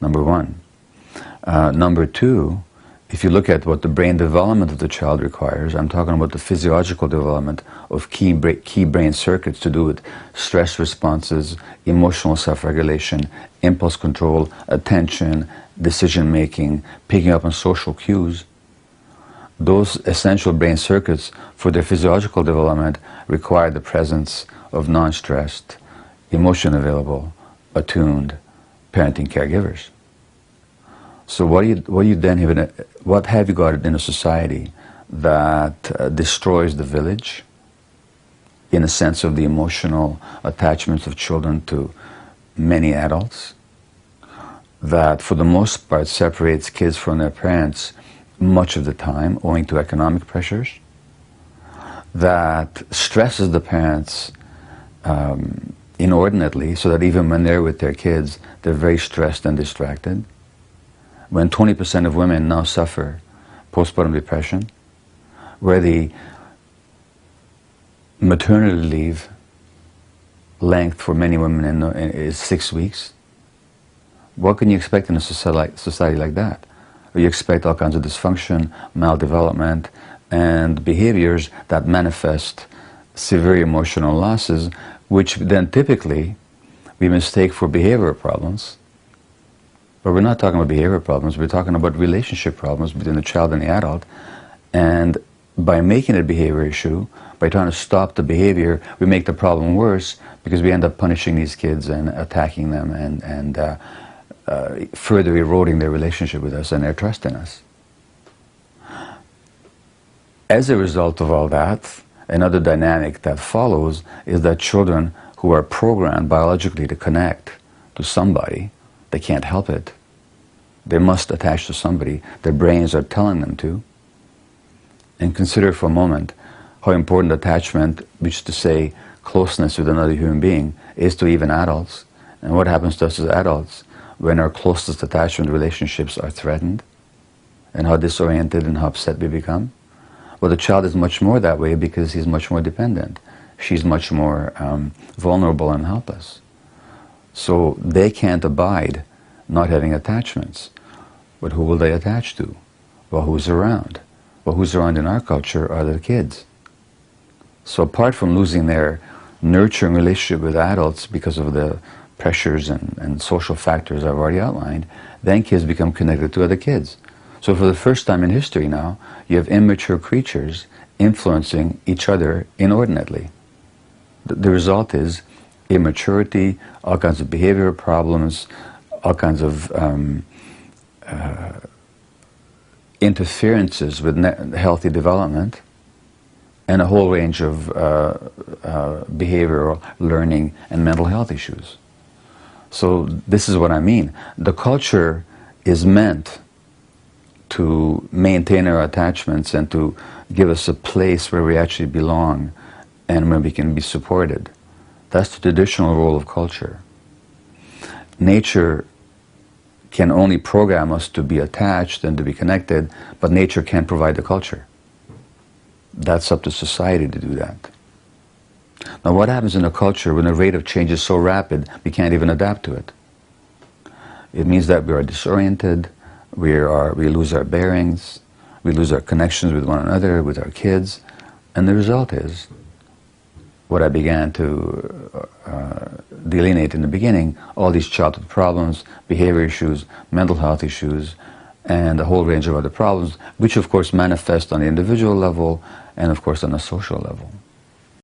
number one. Number two, if you look at what the brain development of the child requires, I'm talking about the physiological development of key brain circuits to do with stress responses, emotional self-regulation, impulse control, attention, decision-making, picking up on social cues. Those essential brain circuits for their physiological development require the presence of non-stressed, emotion-available, attuned parenting caregivers. So what have you got in a society that destroys the village in a sense of the emotional attachments of children to many adults, that for the most part separates kids from their parents much of the time owing to economic pressures, that stresses the parents inordinately so that even when they're with their kids, they're very stressed and distracted. When 20% of women now suffer postpartum depression, where the maternity leave length for many women is 6 weeks, what can you expect in a society like that? You expect all kinds of dysfunction, maldevelopment, and behaviors that manifest severe emotional losses, which then typically we mistake for behavioral problems. But we're not talking about behavioral problems, we're talking about relationship problems between the child and the adult. And by making it a behavior issue, by trying to stop the behavior, we make the problem worse because we end up punishing these kids and attacking them and further eroding their relationship with us and their trust in us. As a result of all that, another dynamic that follows is that children who are programmed biologically to connect to somebody, they can't help it. They must attach to somebody. Their brains are telling them to. And consider for a moment how important attachment, which is to say closeness with another human being, is to even adults. And what happens to us as adults when our closest attachment relationships are threatened, and how disoriented and how upset we become. Well, the child is much more that way because he's much more dependent. She's much more vulnerable and helpless. So they can't abide not having attachments. But who will they attach to? Well, who's around? Well, who's around in our culture are the kids. So apart from losing their nurturing relationship with adults because of the pressures and social factors I've already outlined, then kids become connected to other kids. So for the first time in history now, you have immature creatures influencing each other inordinately. The result is immaturity, all kinds of behavioral problems, all kinds of interferences with healthy development, and a whole range of behavioral, learning, and mental health issues. So this is what I mean. The culture is meant to maintain our attachments and to give us a place where we actually belong and where we can be supported. That's the traditional role of culture. Nature can only program us to be attached and to be connected, but nature can't provide the culture. That's up to society to do that. Now what happens in a culture when the rate of change is so rapid we can't even adapt to it? It means that we are disoriented, we lose our bearings, we lose our connections with one another, with our kids, and the result is what I began to delineate in the beginning, all these childhood problems, behavior issues, mental health issues, and a whole range of other problems, which of course manifest on the individual level and of course on a social level.